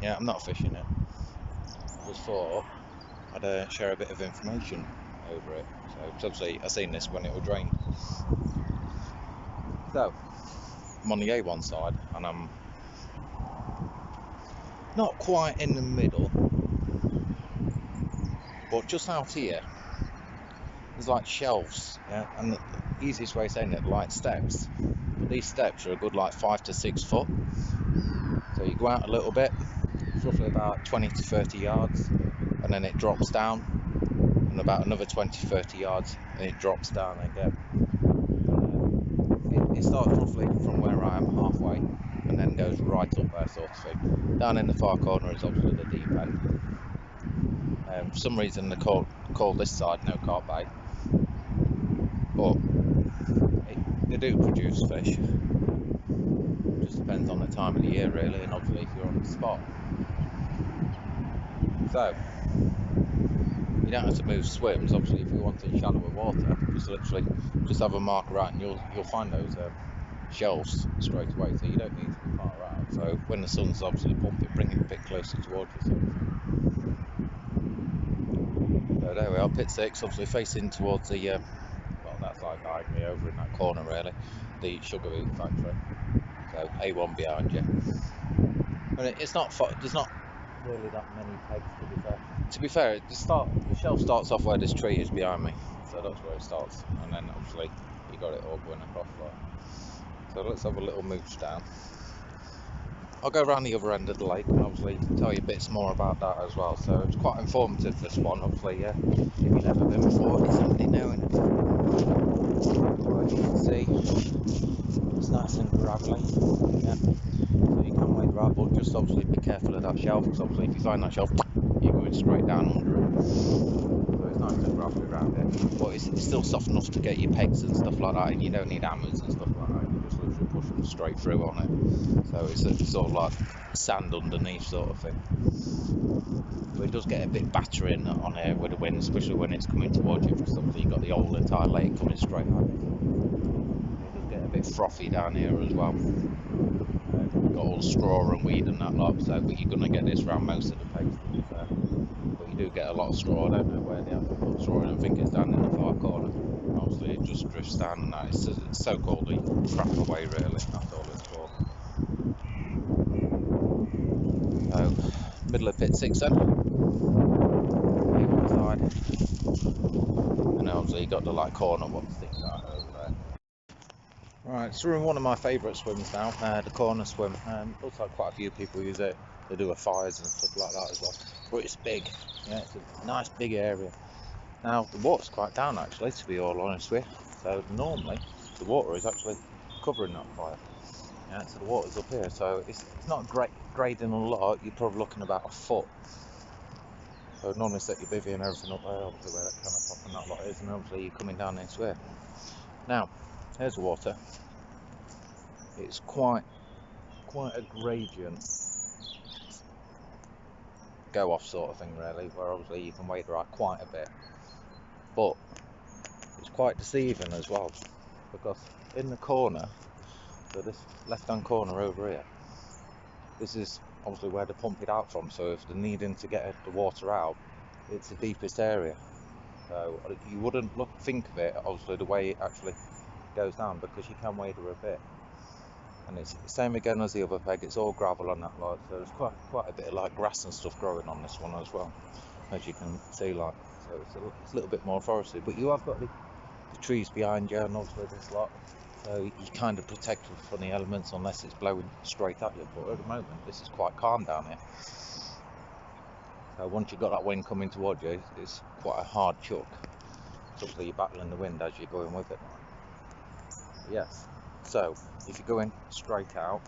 Yeah, I'm not fishing it. Just thought I'd share a bit of information over it. So, 'cause obviously I seen this when it was drained. So, I'm on the A1 side, and I'm not quite in the middle, but just out here, there's like shelves, yeah, and the easiest way of saying it, like steps. But these steps are a good like 5 to 6 foot. So you go out a little bit, roughly about 20 to 30 yards, and then it drops down, and about another 20 to 30 yards, and it drops down again. It starts roughly from where I am halfway, and then goes right up there, sort of thing. Down in the far corner is obviously the deep end. For some reason they call this side no carp bay, but they do produce fish. Just depends on the time of the year really, and obviously if you're on the spot. So you don't have to move swims. Obviously if you want in shallower water, just literally just have a marker out, and you'll find those shelves straight away, so you don't need to be far out. So when the sun's obviously pumping, bring it a bit closer towards you, sort of thing. So there we are, pit 6, obviously facing towards the well, that's like guiding me over in that corner really, the sugar beet factory. So A1 behind you, and it's not there's not really that many pegs, to be fair. To be fair, the shelf starts off where this tree is behind me, so that's where it starts, and then obviously you got it all going across like. So let's have a little mooch down. I'll go around the other end of the lake and obviously tell you bits more about that as well. So it's quite informative, this one, obviously, yeah. If you've never been before, it's handy knowing. Well, you can see it's nice and gravelly, yeah. So you can wade right, but just obviously be careful of that shelf, because obviously if you find that shelf, you're going straight down under it. So it's nice and gravelly around it, but it's still soft enough to get your pegs and stuff like that, and you don't need hammers and stuff like that. You just literally push them straight through on it. So it's sort of like sand underneath, sort of thing. But it does get a bit battering on here with the wind, especially when it's coming towards you, because obviously you've got the whole entire lake coming straight at you. It does get a bit frothy down here as well. You've got all the straw and weed and that lot, so, but you're going to get this around most of the pegs, to be fair. But you do get a lot of straw. I don't know where they actually put straw in. I think it's down in the far corner. Obviously it just drifts down, and that it's so called the crap away really, that's all it's for. So middle of pit 6 then, A1 side, and obviously you got the like corner what sticks out over there. Right, so we're in one of my favourite swims now, the corner swim. Looks like quite a few people use it. They do a fires and stuff like that as well. But it's big, yeah, it's a nice big area. Now the water's quite down actually, to be all honest with you. So normally the water is actually covering that fire. Yeah, so the water's up here, so it's not grading a lot. You're probably looking about a foot. So normally set your bivvy and everything up there, obviously where that kind of pop and that lot is, and obviously you're coming down into here. Now, here's the water. It's quite a gradient go off sort of thing really, where obviously you can wade right quite a bit. But it's quite deceiving as well, because in the corner, so this left hand corner over here, this is obviously where they pump it out from, so if they're needing to get the water out, it's the deepest area. So you wouldn't think of it obviously the way it actually goes down, because you can wade her a bit. And it's the same again as the other peg, it's all gravel on that lot, so there's quite a bit of like grass and stuff growing on this one as well, as you can see, like, so it's a little bit more forested, but you have got the trees behind you and obviously this lot, so you kind of protect from the elements unless it's blowing straight at you. But at the moment this is quite calm down here, so once you've got that wind coming towards you, it's quite a hard chuck. So obviously you're battling the wind as you're going with it. Yes, so if you're going straight out,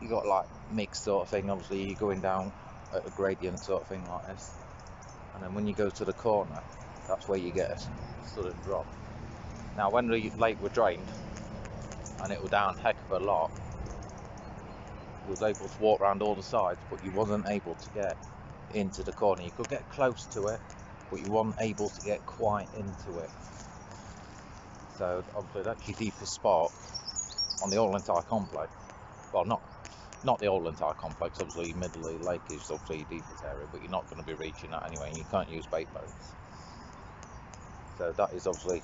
you got like mixed sort of thing. Obviously you're going down at a gradient sort of thing like this, and then when you go to the corner, that's where you get a sudden drop. Now when the lake were drained and it was down heck of a lot, you was able to walk around all the sides, but you wasn't able to get into the corner. You could get close to it, but you weren't able to get quite into it. So obviously that's your deepest spot on the whole entire complex. Well, not not the whole entire complex. Obviously, middle of the lake is obviously your deepest area, but you're not going to be reaching that anyway, and you can't use bait boats. So that is obviously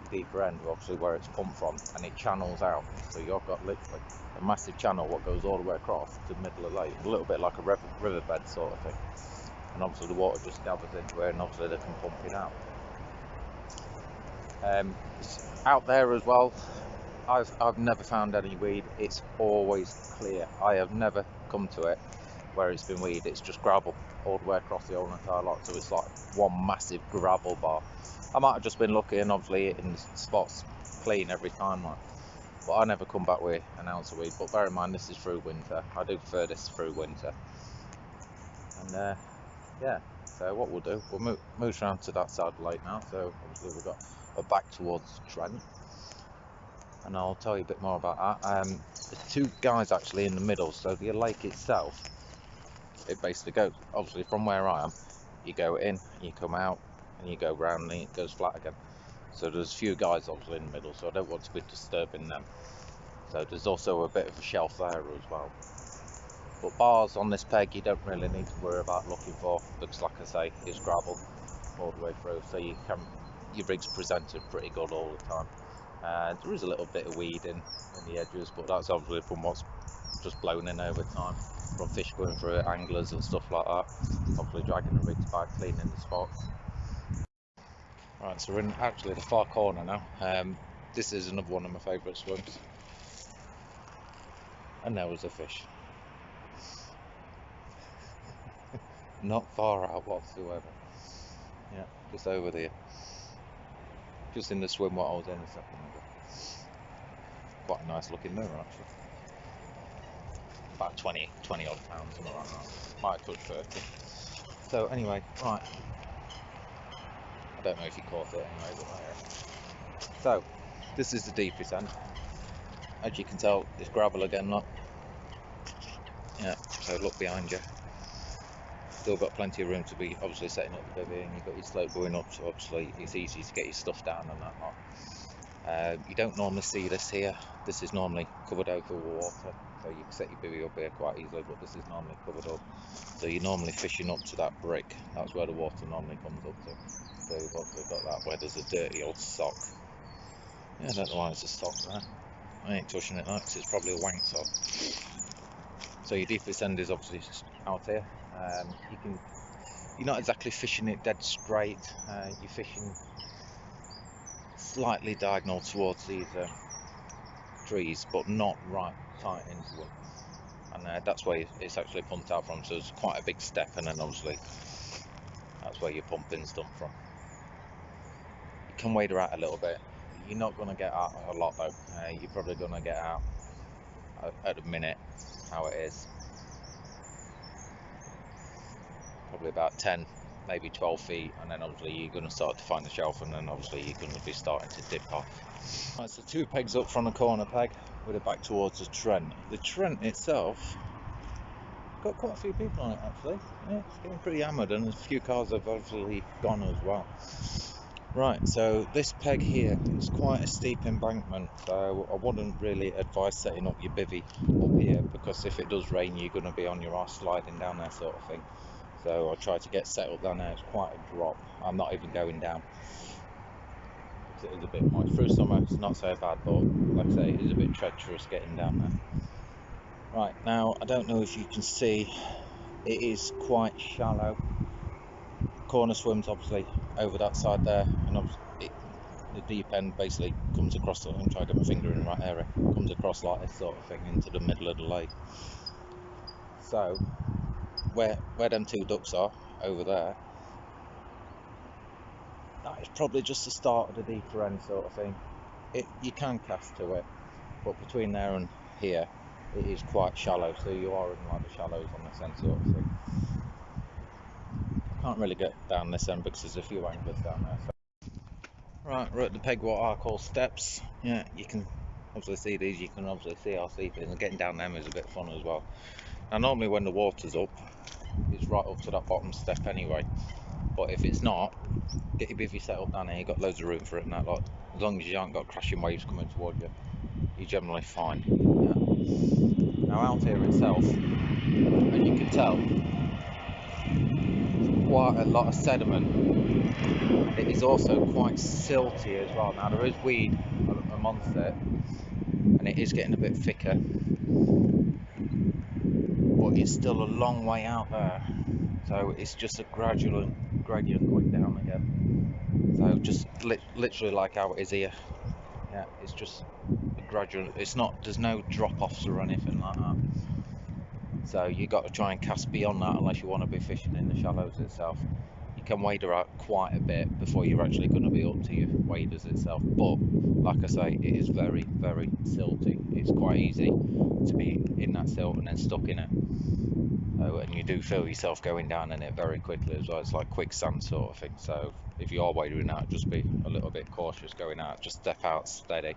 the deeper end, obviously where it's pumped from, and it channels out. So you've got literally a massive channel what goes all the way across to the middle of the lake, a little bit like a riverbed sort of thing. And obviously the water just gathers into it, and obviously they can pump it out. It's out there as well. I've never found any weed. It's always clear. I have never come to it where it's been weed. It's just gravel all the way across the whole entire lot. So it's like one massive gravel bar. I might have just been lucky and obviously hitting spots clean every time, like. But I never come back with an ounce of weed. But bear in mind, this is through winter. I do prefer this through winter. And yeah. So what we'll do, we'll move around to that side of the lake now. So obviously we've got a back towards Trent, and I'll tell you a bit more about that. There's two guys actually in the middle. So the lake itself, it basically goes, obviously from where I am, you go in, you come out, and you go round, and it goes flat again. So there's a few guys obviously in the middle, so I don't want to be disturbing them. So there's also a bit of a shelf there as well. But bars on this peg you don't really need to worry about looking for, because like I say, it's gravel all the way through, so your rig's presented pretty good all the time. There is a little bit of weed in the edges, but that's obviously from what's just blown in over time, from fish going through it, anglers and stuff like that, obviously dragging the rigs back, cleaning the spots. Right, so we're in actually the far corner now. This is another one of my favourite swims, and there was a fish. Not far out whatsoever. Yeah, just over there. Just in the swim what I was in a second ago. Quite a nice looking mirror actually. About 20 odd pounds, something like that. Might have touched 30. So anyway, right. I don't know if you caught it anyway, but there. So, this is the deepest end. As you can tell, it's gravel again, look. Yeah, so look behind you. Still got plenty of room to be obviously setting up the bivvy, and you've got your slope going up, so obviously it's easy to get your stuff down and that lot. You don't normally see this here. This is normally covered over with water, so you can set your bivvy up here quite easily, but this is normally covered up. So you're normally fishing up to that brick. That's where the water normally comes up to. So you've obviously got that where there's a dirty old sock. Yeah, I don't know why there's a sock there. I ain't touching it now because it's probably a wank sock. So your deepest end is obviously out here. You're not exactly fishing it dead straight. You're fishing slightly diagonal towards these trees, but not right tight into them. And that's where it's actually pumped out from. So it's quite a big step, and then obviously that's where your pumping's done from. You can wade her out a little bit. You're not going to get out a lot though. You're probably going to get out at a minute how it is. Probably about 10, maybe 12 feet, and then obviously you're going to start to find the shelf, and then obviously you're going to be starting to dip off. Right, so 2 pegs up from the corner peg with it back towards the Trent. The Trent itself got quite a few people on it actually. Yeah, it's getting pretty hammered, and a few cars have obviously gone as well. Right, so this peg here is quite a steep embankment, so I wouldn't really advise setting up your bivvy up here, because if it does rain you're going to be on your arse sliding down there sort of thing. So I try to get set up down there. It's quite a drop. I'm not even going down because it is a bit moist. Through summer it's not so bad, but like I say, it is a bit treacherous getting down there. Right, now I don't know if you can see, it is quite shallow. Corner swims obviously over that side there, and the deep end basically comes across. I'm trying to get my finger in the right area. Comes across like this sort of thing into the middle of the lake. So where them 2 ducks are over there, that is probably just the start of the deeper end sort of thing. You can cast to it, but between there and here it is quite shallow, so you are in like the shallows on this end sort of thing. Can't really get down this end because there's a few anglers down there. So. Right, we're at the peg what I call steps. Yeah, you can obviously see these, you can obviously see our seafloor, and getting down them is a bit fun as well. Now normally when the water's up, it's right up to that bottom step anyway, but if it's not, get your bivvy set up down here. You've got loads of room for it and that lot. As long as you haven't got crashing waves coming towards you, you're generally fine. Yeah. Now out here itself, as you can tell, quite a lot of sediment. It is also quite silty as well. Now there is weed amongst it, and it is getting a bit thicker, but it's still a long way out there. So it's just a gradient going down again. So just literally like how it is here. Yeah, it's just a gradual. It's not. There's no drop-offs or anything like that. So you got to try and cast beyond that unless you want to be fishing in the shallows itself. You can wader out quite a bit before you're actually going to be up to your waders itself. But like I say, it is very, very silty. It's quite easy to be in that silt and then stuck in it. And you do feel yourself going down in it very quickly as well. It's like quicksand sort of thing. So if you are wadering out, just be a little bit cautious going out. Just step out steady,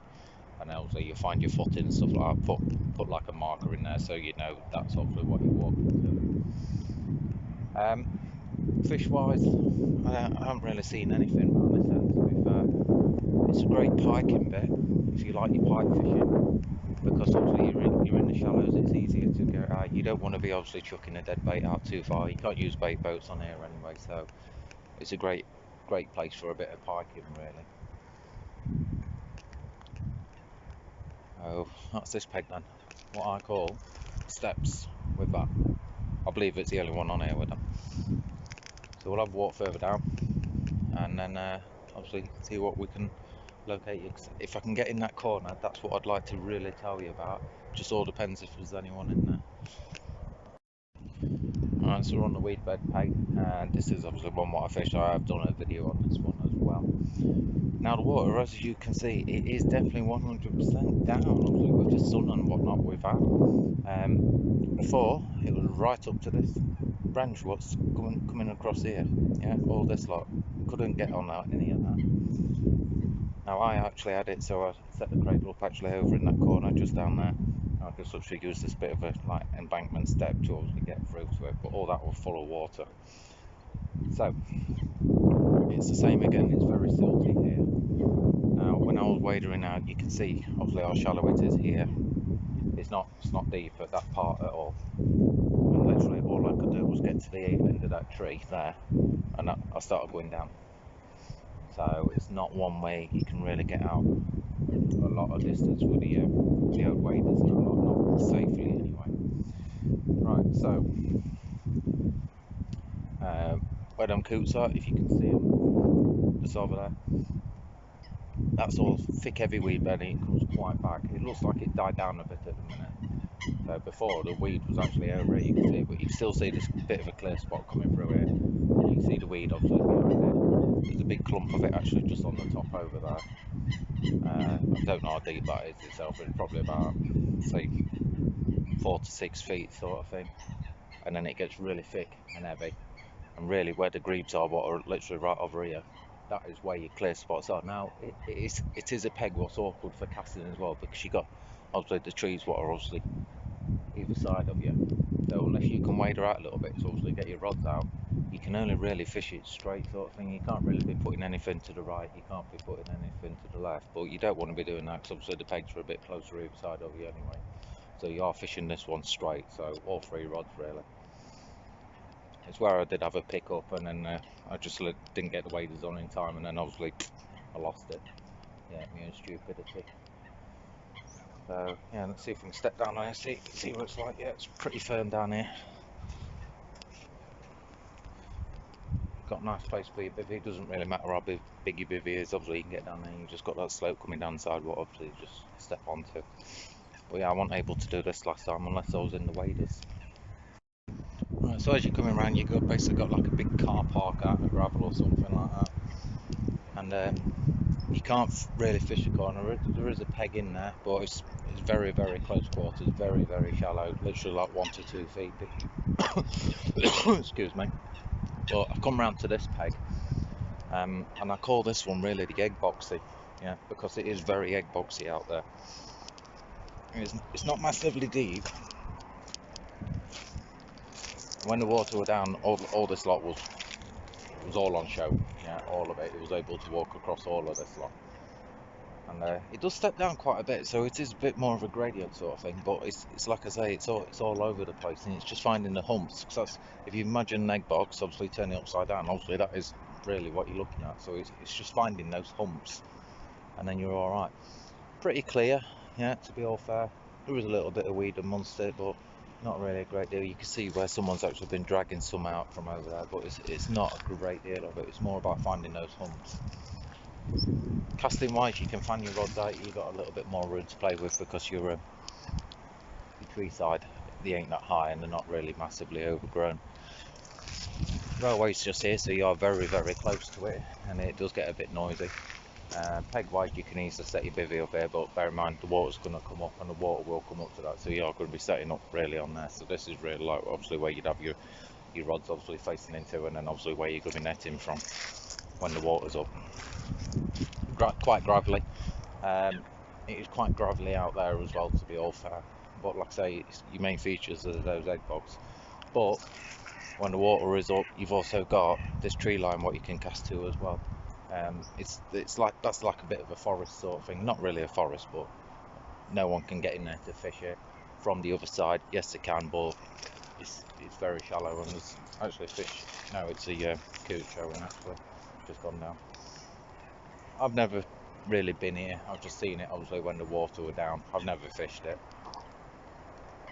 and also you'll find your footing and stuff like that. Put like a marker in there so you know that's obviously what you're walking to. Fish wise, I haven't really seen anything around this end, to be fair. It's a great piking bit if you like your pike fishing, because obviously you're in the shallows. It's easier to go out. You don't want to be obviously chucking a dead bait out too far. You can't use bait boats on here anyway, so it's a great place for a bit of piking, really. Oh, that's this peg then. What I call steps with that. I believe it's the only one on here with them. So we'll have a walk further down, and then obviously see what we can locate. If I can get in that corner, that's what I'd like to really tell you about. Just all depends if there's anyone in there. Alright, so we're on the weed bed peg, and this is obviously one what I fish. I have done a video on this one as well. Now the water, as you can see, it is definitely 100% down, obviously with the sun and whatnot we've had. Before, it was right up to this branch what's coming across here. Yeah, all this lot. Couldn't get on any of that. Now I actually had it, so I set the cradle up actually over in that corner just down there. I could actually use this bit of a like embankment step to obviously get through to it, but all that was full of water. So it's the same again, it's very silty here. Now when I was wadering out, you can see obviously how shallow it is here. It's not deep at that part at all. And literally all I could do was get to the end of that tree there, and I started going down. So it's not one way you can really get out a lot of distance with the old waders, not safely anyway. Right, so where them coots are, if you can see them, just over there, that's all thick heavy weed bedding. It comes quite back. It looks like it died down a bit at the minute. So before the weed was actually over it, you can see it, but you can still see this bit of a clear spot coming through here. You can see the weed obviously behind it. There's a big clump of it actually just on the top over there. I don't know how deep that is itself, but it's probably about, say, 4 to 6 feet sort of thing. And then it gets really thick and heavy. And really where the grebes are, what are literally right over here, that is where your clear spots are. Now, it is a peg what's awkward for casting as well, because you got obviously the trees what are obviously either side of you. So unless you can wade her out a little bit to obviously get your rods out, you can only really fish it straight sort of thing. You can't really be putting anything to the right, you can't be putting anything to the left, but you don't want to be doing that because obviously the pegs are a bit closer either side of you anyway. So you are fishing this one straight, so all 3 rods really. It's where I did have a pick up, and then I just didn't get the waders on in time, and then obviously I lost it. Yeah, me and stupidity. So yeah, let's see if we can step down there, see what it's like. Yeah, it's pretty firm down here. Got a nice place for your bivvy. It doesn't really matter how big your bivvy is, obviously you can get down there and you just got that slope coming down the side what obviously you just step onto. But yeah, I wasn't able to do this last time unless I was in the waders. Right, so as you're coming around, you've basically got like a big car park out of gravel or something like that. And you can't really fish a corner. There is a peg in there, but it's very, very close quarters, very, very shallow, literally like 1 to 2 feet deep. Excuse me. But I've come round to this peg, and I call this one really the egg boxy, yeah, because it is very egg boxy out there. It's not massively deep. When the water were down, all this lot was all on show, yeah, all of it. It was able to walk across all of this lot. and it does step down quite a bit, so it is a bit more of a gradient sort of thing. But it's like I say, it's all over the place, and it's just finding the humps. Because that's, if you imagine an egg box, obviously turn it upside down, obviously that is really what you're looking at. So it's just finding those humps, and then you're all right. Pretty clear, yeah. To be all fair, there was a little bit of weed amongst it, but not really a great deal. You can see where someone's actually been dragging some out from over there, but it's not a great deal of it. It's more about finding those humps. Casting wise, you can fan your rods out. You've got a little bit more room to play with because your tree side, they ain't that high and they're not really massively overgrown. Railway's just here, so you are very, very close to it, and it does get a bit noisy. Peg wise, you can easily set your bivvy up here, but bear in mind the water's going to come up, and the water will come up to that, so you are going to be setting up really on there. So this is really like obviously where you'd have your rods obviously facing into, and then obviously where you're going to be netting from when the water's up. Quite gravelly. It is quite gravelly out there as well, to be all fair. But like I say, your main features are those egg bogs. But when the water is up, you've also got this tree line what you can cast to as well. It's like that's like a bit of a forest sort of thing. Not really a forest, but no one can get in there to fish it from the other side. Yes, they can, but it's very shallow, and there's actually fish. No, it's a coot showing actually, just gone down. I've never really been here. I've just seen it obviously when the water were down. I've never fished it. I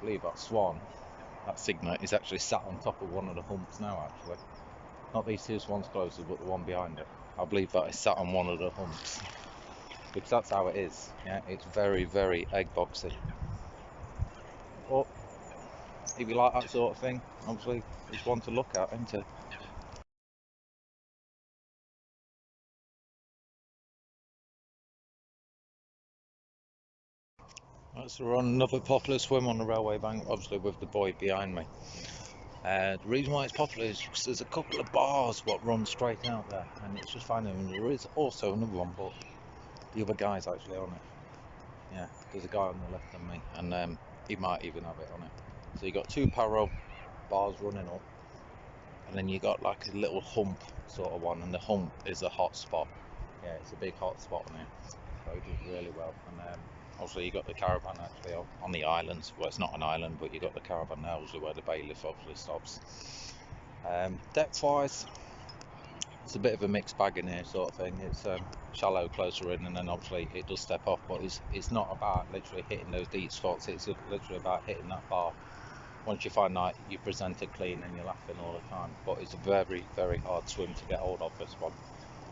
believe that swan, that cygnet, is actually sat on top of one of the humps now actually. Not these two swans closer, but the one behind it. I believe that is sat on one of the humps. Because that's how it is. Yeah, it's very, very egg boxy. But if you like that sort of thing, obviously it's one to look at, isn't it? Right, so we're on another popular swim on the railway bank, obviously with the boy behind me. The reason why it's popular is because there's a couple of bars what run straight out there, and it's just finding them. There is also another one, but the other guy's actually on it. Yeah, there's a guy on the left of me, and he might even have it on it. So you got two parallel bars running up, and then you got like a little hump sort of one, and the hump is a hot spot. Yeah, it's a big hot spot on it, so it does really well. And obviously you got the caravan actually on the islands. Well, it's not an island, but you got the caravan now, obviously where the bailiff obviously stops. Depth wise, it's a bit of a mixed bag in here sort of thing. It's shallow closer in, and then obviously it does step off, but it's not about literally hitting those deep spots. It's literally about hitting that bar. Once you find that, you present it clean and you're laughing all the time. But it's a very, very hard swim to get hold of, this one.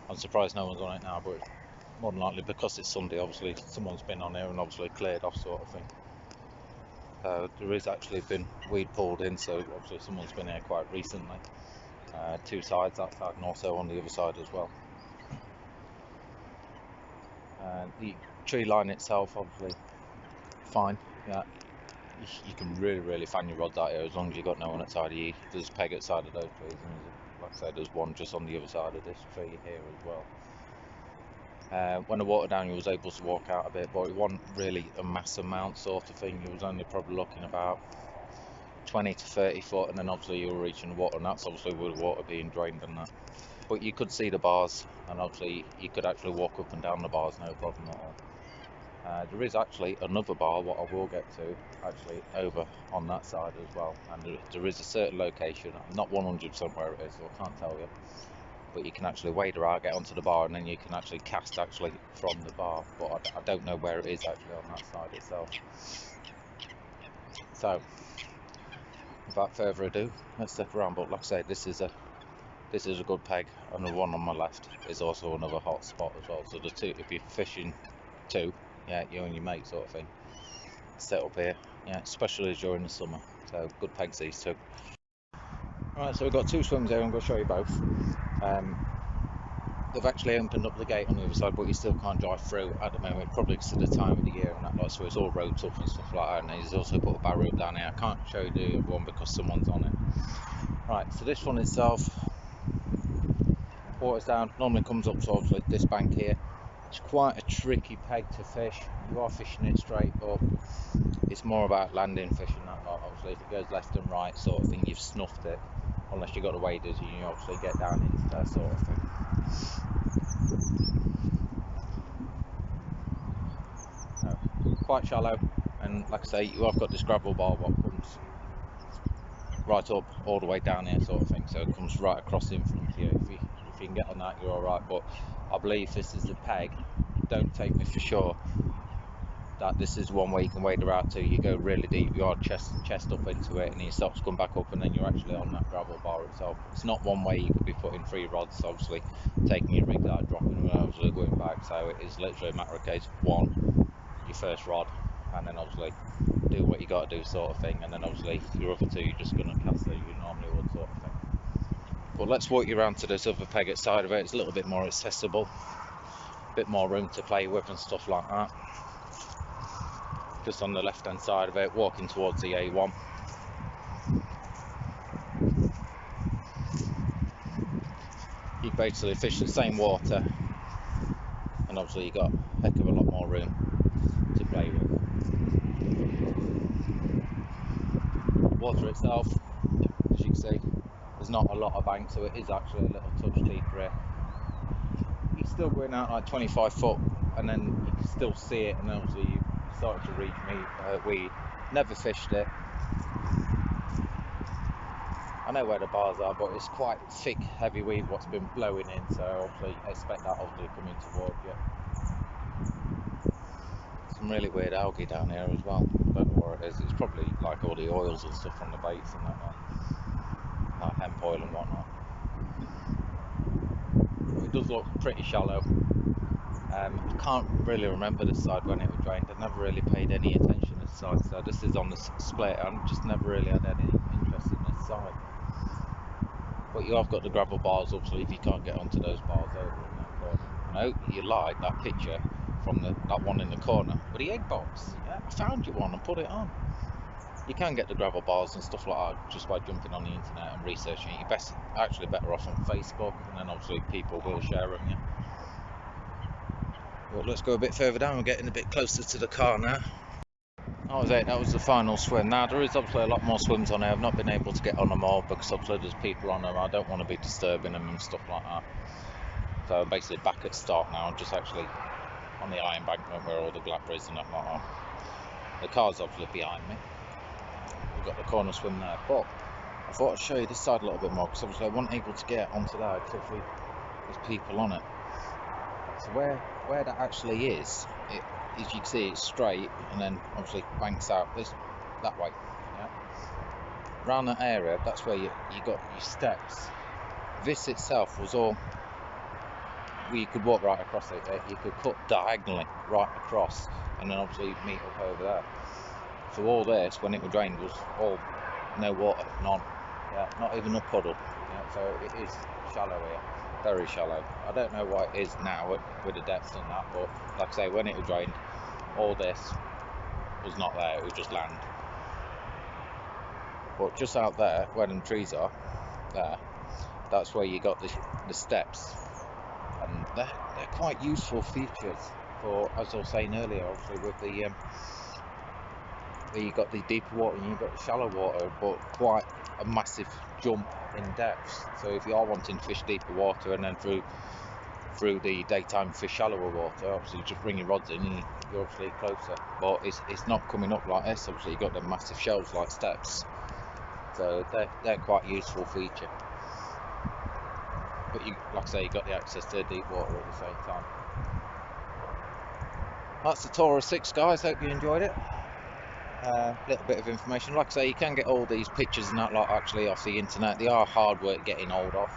I'm surprised no one's on it now, but it's more than likely because it's Sunday, obviously someone's been on here and obviously cleared off sort of thing. There is actually been weed pulled in, so obviously someone's been here quite recently. Two sides, that side and also on the other side as well. The tree line itself, obviously fine. Yeah, you can really, really fan your rods out here as long as you've got no one at side of you. There's a peg at side of those trees, and like I said, there's one just on the other side of this tree here as well. When the water down, you was able to walk out a bit, but it wasn't really a mass amount sort of thing. You was only probably looking about 20 to 30 foot, and then obviously you were reaching the water, and that's obviously with the water being drained and that. But you could see the bars, and obviously you could actually walk up and down the bars, no problem at all. There is actually another bar, what I will get to, actually over on that side as well, and there is a certain location. I'm not 100% where it is, so I can't tell you, but you can actually wade out, get onto the bar, and then you can actually cast actually from the bar, but I don't know where it is actually on that side itself. So without further ado, let's stick around. But like I say, this is a good peg, and the one on my left is also another hot spot as well. So the two, if you're fishing two, yeah, you and your mate sort of thing, set up here, yeah, especially during the summer. So good pegs, these two. Alright, so we've got two swims here. I'm going to show you both. They've actually opened up the gate on the other side, but you still can't drive through at the moment, probably because of the time of the year and that lot, so it's all roped up and stuff like that. And he's also put a barrier down here. I can't show you the other one because someone's on it. Right, so this one itself, water's down, normally comes up to obviously this bank here. It's quite a tricky peg to fish. You are fishing it straight, but it's more about landing fishing that lot. Obviously, if it goes left and right sort of thing, you've snuffed it. Unless you've got the waders and you obviously get down into that sort of thing. So, quite shallow, and like I say, you have got this gravel bar what comes right up all the way down here, sort of thing. So it comes right across in front of you. If you can get on that, you're all right. But I believe this is the peg. Don't take me for sure that this is one where you can wade out to. You go really deep, you are chest up into it, and it starts to come back up, and then you're actually on that gravel bar itself. It's not one way you could be putting 3 rods, obviously taking your rigs out, dropping them, and obviously going back. So it is literally a matter of case, one, your first rod, and then obviously do what you got to do, sort of thing, and then obviously your other 2 you're just going to cast as you normally would, sort of thing. But let's walk you around to this other peg side of it. It's a little bit more accessible, a bit more room to play with and stuff like that. Just on the left hand side of it, walking towards the A1. You basically fish the same water, and obviously you got a heck of a lot more room to play with. Water itself, as you can see, there's not a lot of bank, so it is actually a little touch deeper here. You're still going out like 25 foot, and then you can still see it, and obviously you started to reach weed. Never fished it. I know where the bars are, but it's quite thick, heavy weed what's been blowing in, so obviously I expect that obviously coming towards you. Some really weird algae down here as well. I don't know what it is. It's probably like all the oils and stuff from the baits and that, like hemp oil and whatnot. It does look pretty shallow. I can't really remember this side when it was drained. I never really paid any attention to this side, so this is on the split. I just never really had any interest in this side. But you have got the gravel bars, obviously, if you can't get onto those bars over in that corner. I know you like that picture from that one in the corner, but the egg box, yeah, I found you one and put it on. You can get the gravel bars and stuff like that just by jumping on the internet and researching it. You're actually better off on Facebook, and then obviously people will share them. Yeah. Well, let's go a bit further down. We're getting a bit closer to the car now. That was it. That was the final swim. Now there is obviously a lot more swims on there. I've not been able to get on them all because obviously there's people on them. I don't want to be disturbing them and stuff like that. So I'm basically back at start now. I'm just actually on the eye embankment where all the glapper is and that like that. The car's obviously behind me. We've got the corner swim there, but I thought I'd show you this side a little bit more because obviously I wasn't able to get onto that because obviously there's people on it. So where that actually is, as you can see, it's straight and then obviously banks out that way. Yeah. Around that area, that's where you got your steps. This itself was all. You could walk right across it. You could cut diagonally right across, and then obviously meet up over there. So all this, when it was drained, was all no water, none. Yeah, not even a puddle. Yeah, so it is shallow here. Very shallow. I don't know why it is now with the depths and that, but like I say, when it was drained, all this was not there, it was just land. But just out there, where them trees are, there, that's where you got the steps, and they're quite useful features for, as I was saying earlier, obviously with the you got the deeper water and you've got the shallow water, but quite a massive jump in depth. So if you are wanting to fish deeper water and then through the daytime fish shallower water, obviously you just bring your rods in and you're obviously closer. But it's not coming up like this. Obviously you've got the massive shelves like steps, so they're quite a useful feature. But you, like I say, you got the access to deep water at the same time. That's the Taurus 6, guys. Hope you enjoyed it. Little bit of information. Like I say, you can get all these pictures and that like actually off the internet. They are hard work getting hold of,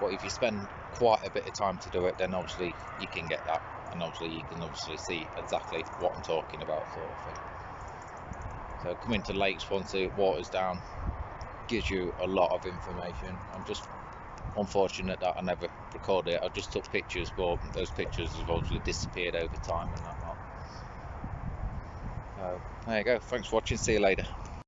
but if you spend quite a bit of time to do it, then obviously you can get that, and obviously you can see exactly what I'm talking about, sort of thing. So coming to lakes once the water's down gives you a lot of information. I'm just unfortunate that I never recorded it. I just took pictures, but those pictures have obviously disappeared over time and that lot. So there you go. Thanks for watching. See you later.